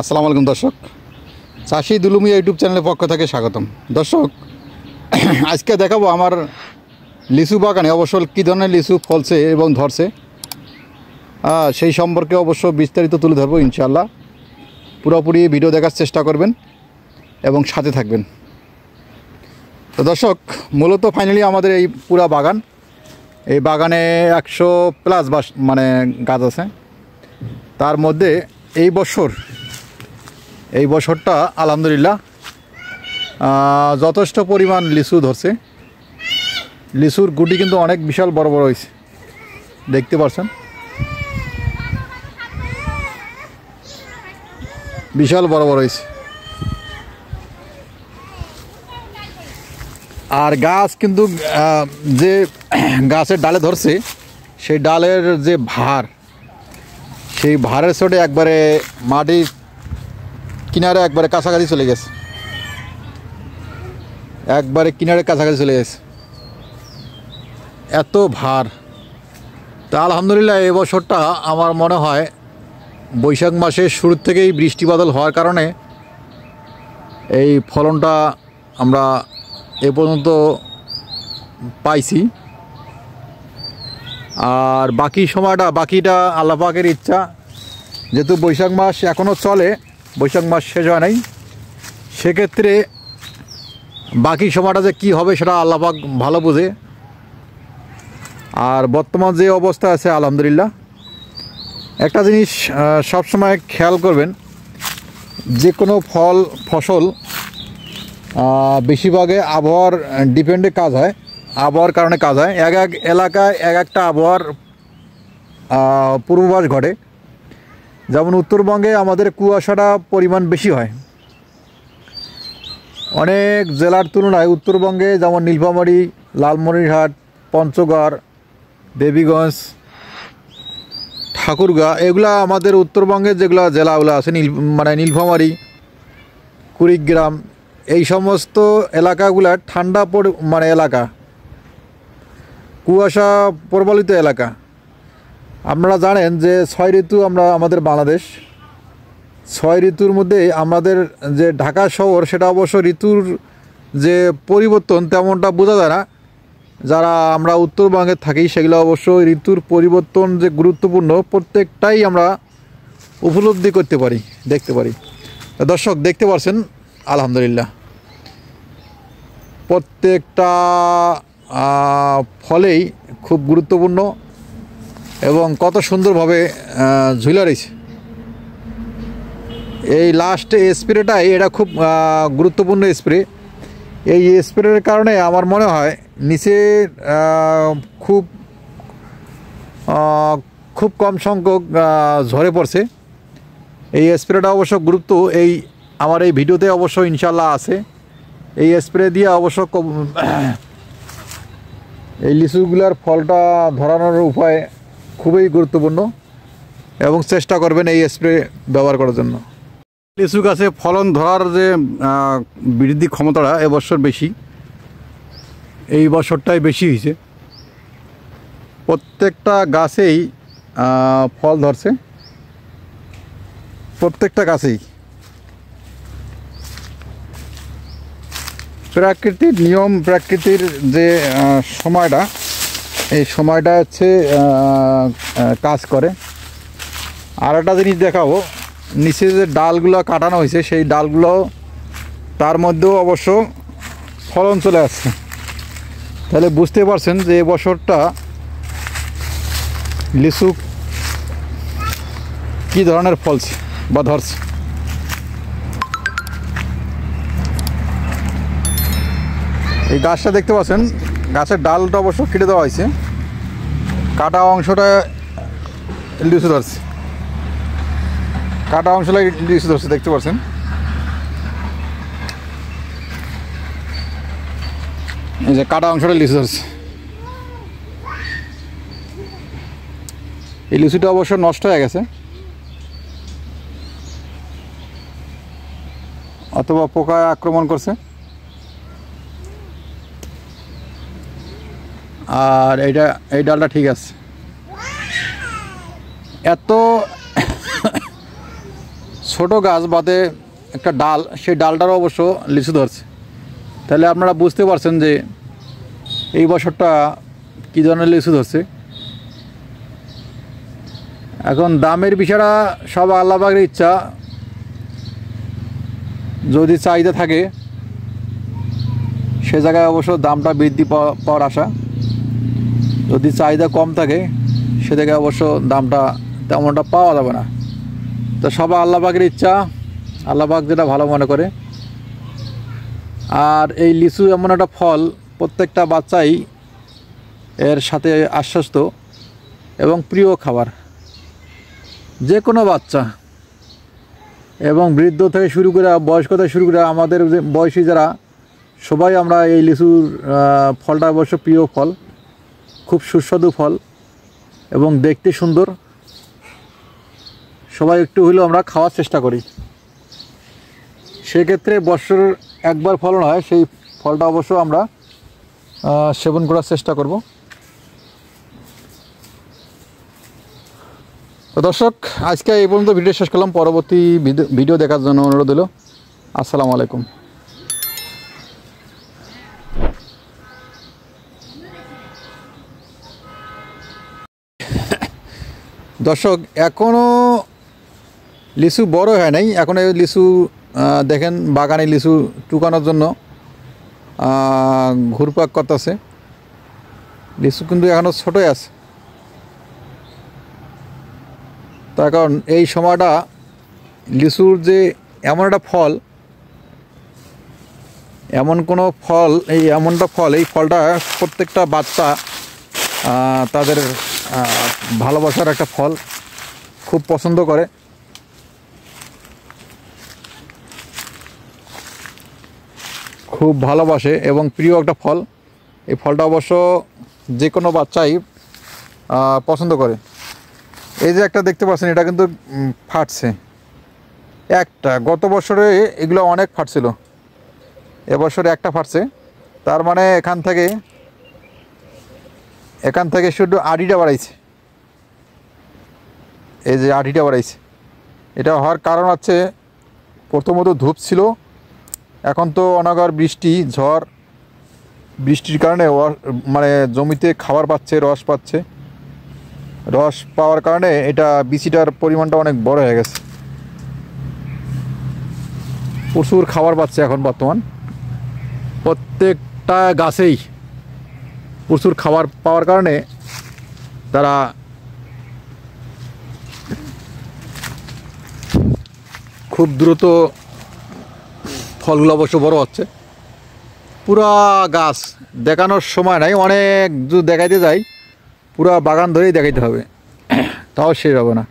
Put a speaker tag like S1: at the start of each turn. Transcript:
S1: আসসালামু আলাইকুম দর্শক, চাষি দুলুমি ইউটিউব চ্যানেলের পক্ষ থেকে স্বাগতম। দর্শক, আজকে দেখাবো আমার লিচু বাগানে অবশ্য কী ধরনের লিচু ফলছে এবং ধরছে, সেই সম্পর্কে অবশ্য বিস্তারিত তুলে ধরবো ইনশাআল্লাহ। পুরোপুরি ভিডিও দেখার চেষ্টা করবেন এবং সাথে থাকবেন। তো দর্শক, মূলত ফাইনালি আমাদের এই পুরা বাগান, এই বাগানে 100+ মানে গাছ আছে। তার মধ্যে এই বছরটা আলহামদুলিল্লাহ যথেষ্ট পরিমাণ লিচু ধরছে। লিচুর গুটি কিন্তু অনেক বিশাল বড় বড় হয়েছে, দেখতে পাচ্ছেন, বিশাল বড় বড় হয়েছে। আর গাছ কিন্তু যে গাছের ডালে ধরছে, সেই ডালের যে ভার, সেই ভারের চোটে একবারে মাটির কিনারে একবারে কাছাকাছি চলে গেছে, একবারে কিনারে কাছাকাছি চলে গেছে, এত ভার। তা আলহামদুলিল্লাহ এই বছরটা আমার মনে হয় বৈশাখ মাসের শুরুর থেকেই বৃষ্টি বাদল হওয়ার কারণে এই ফলনটা আমরা এ পর্যন্ত পাইছি। আর বাকিটা আল্লাহ পাকের ইচ্ছা, যেহেতু বৈশাখ মাস এখনও চলে, বৈশাখ মাস শেষ হয় নাই, সেক্ষেত্রে বাকি সময়টা যে কী হবে সেটা আল্লাহ পাক ভালো বোঝে। আর বর্তমান যে অবস্থা আছে আলহামদুলিল্লাহ, একটা জিনিস সবসময় খেয়াল করবেন, যে কোনো ফসল বেশিরভাগে আবহাওয়ার ডিপেন্ডে কাজ হয়, আবহাওয়ার কারণে কাজ হয়। এক এক এলাকায় এক একটা আবহাওয়ার পূর্বাভাস ঘটে। যেমন উত্তরবঙ্গে আমাদের কুয়াশাটা পরিমাণ বেশি হয়, অনেক জেলার তুলনায় উত্তরবঙ্গে যেমন নীলফামারী, লালমনিরহাট, পঞ্চগড়, দেবীগঞ্জ, ঠাকুরগাঁ, এগুলা আমাদের উত্তরবঙ্গের যেগুলো জেলাগুলো আছে, নীলফামারী, কুড়িগ্রাম, এই সমস্ত এলাকাগুলা ঠান্ডা এলাকা, কুয়াশা প্রবলিত এলাকা। আপনারা জানেন যে 6 ঋতু আমাদের বাংলাদেশ, 6 ঋতুর মধ্যে আমাদের যে ঢাকা শহর, সেটা অবশ্য ঋতুর যে পরিবর্তন তেমনটা বোঝা যায় না। যারা আমরা উত্তরবঙ্গে থাকি সেগুলো অবশ্য ঋতুর পরিবর্তন যে গুরুত্বপূর্ণ, প্রত্যেকটাই আমরা উপলব্ধি করতে পারি, দেখতে পারি। দর্শক দেখতে পাচ্ছেন আলহামদুলিল্লাহ প্রত্যেকটা ফলেই খুব গুরুত্বপূর্ণ এবং কত সুন্দরভাবে ঝুলে রয়েছে। এই লাস্ট স্প্রেটাই এটা খুব গুরুত্বপূর্ণ স্প্রে। এই স্প্রের কারণে আমার মনে হয় নিচে খুব কম সংখ্যক ঝরে পড়ছে। এই স্প্রেটা অবশ্য গুরুত্ব আমার এই ভিডিওতে অবশ্য ইনশাল্লাহ আছে। এই স্প্রে দিয়ে অবশ্য এই লিচুগুলার ফলটা ধরানোর উপায় খুবই গুরুত্বপূর্ণ এবং চেষ্টা করবেন এই স্প্রে ব্যবহার করার জন্য। লিচু গাছে ফলন ধরার যে বৃদ্ধি ক্ষমতাটা এবছর বেশি, এই বছরটাই বেশি হয়েছে। প্রত্যেকটা গাছেই ফল ধরছে, প্রত্যেকটা গাছেই। প্রাকৃতিক নিয়ম, প্রাকৃতির যে সময়টা, এই সময়টা হচ্ছে কাজ করে। আর একটা জিনিস দেখাবো, নিচে যে ডালগুলো কাটানো হয়েছে, সেই ডালগুলো তার মধ্যেও অবশ্য ফলন চলে আসছে। তাহলে বুঝতে পারছেন যে এবছরটা লিচু কী ধরনের ফলছে বা ধরছে। এই গাছটা দেখতে পাচ্ছেন, গাছের ডালটা অবশ্য কেটে দেওয়া হয়েছে, কাটা অংশটা লিচু ধরছে, কাটা অংশটা লিচু ধরছে, দেখতে পাচ্ছেন। এই যে কাটা অংশটা লিচু ধরছে। এই লিচুটা অবশ্য নষ্ট হয়ে গেছে, অথবা পোকায় আক্রমণ করছে। আর এই ডালটা ঠিক আছে। এত ছোট গাছ বাদে একটা ডাল, সেই ডালটারও অবশ্য লিচু ধরছে। তাহলে আপনারা বুঝতে পারছেন যে এই বছরটা কী ধরনের লিচু ধরছে। এখন দামের বিষয়টা সব আল্লাহ পাকের ইচ্ছা, যদি চাহিদা থাকে সে জায়গায় অবশ্য দামটা বৃদ্ধি পাওয়ার আশা, যদি চাহিদা কম থাকে সে জায়গায় অবশ্য দামটা তেমনটা পাওয়া যাবে না। তো সবাই আল্লাহ পাকের ইচ্ছা, আল্লাহ পাক যেটা ভালো মনে করে। আর এই লিচু এমন একটা ফল, প্রত্যেকটা বাচ্চাই এর সাথে আশ্বস্ত এবং প্রিয় খাবার। যে কোনো বাচ্চা এবং বৃদ্ধ থেকে শুরু করে বয়স্ক থেকে শুরু করে আমাদের বয়সী যারা, সবাই আমরা এই লিচুর ফলটা অবশ্য প্রিয় ফল, খুব সুস্বাদু ফল এবং দেখতে সুন্দর। সবাই একটু হলেও আমরা খাওয়ার চেষ্টা করি। সেক্ষেত্রে বছরের একবার ফলন হয়, সেই ফলটা অবশ্য আমরা সেবন করার চেষ্টা করব। তো দর্শক, আজকে এই পর্যন্ত ভিডিও শেষ করলাম। পরবর্তী ভিডিও দেখার জন্য অনুরোধ হলো। আসসালামু আলাইকুম। দর্শক, এখনও লিচু বড় হয় নাই। এখন এই লিচু দেখেন বাগানে লিচু টুকানোর জন্য ঘুরপাক করতেছে। লিচু কিন্তু এখনও ছোটোই আছে। তার কারণ এই সময়টা লিচুর যে এমন একটা ফল, এমনটা ফল, এই ফলটা প্রত্যেকটা বাচ্চা তাদের ভালোবাসার একটা ফল, খুব পছন্দ করে। খুব ভালোবাসে এবং প্রিয় একটা ফল। এই ফলটা অবশ্য যে কোনো বাচ্চাই পছন্দ করে। এই যে একটা দেখতে পাচ্ছেন, এটা কিন্তু ফাটছে একটা। গত বছরে এগুলো অনেক ফাটছিল, এবছরে একটা ফাটছে। তার মানে এখান থেকে শুধু আড়িটা বাড়াইছে। এই যে আড়িটা বাড়াইছে, এটা হওয়ার কারণ হচ্ছে প্রথমত ধূপ ছিল, এখন তো অনাগর ঝড় বৃষ্টির কারণে মানে জমিতে খাবার পাচ্ছে, রস পাচ্ছে। রস পাওয়ার কারণে এটা বিচিটার পরিমাণটা অনেক বড় হয়ে গেছে, প্রচুর খাবার পাচ্ছে এখন বর্তমান। প্রত্যেকটা গাছেই প্রচুর খাবার পাওয়ার কারণে তারা খুব দ্রুত ফলগুলো অবশ্য বড় হচ্ছে। পুরা গাছ দেখানোর সময় নাই, অনেক দূর দেখাইতে যাই, পুরা বাগান ধরেই দেখাইতে হবে, তাও শেষ হবে না।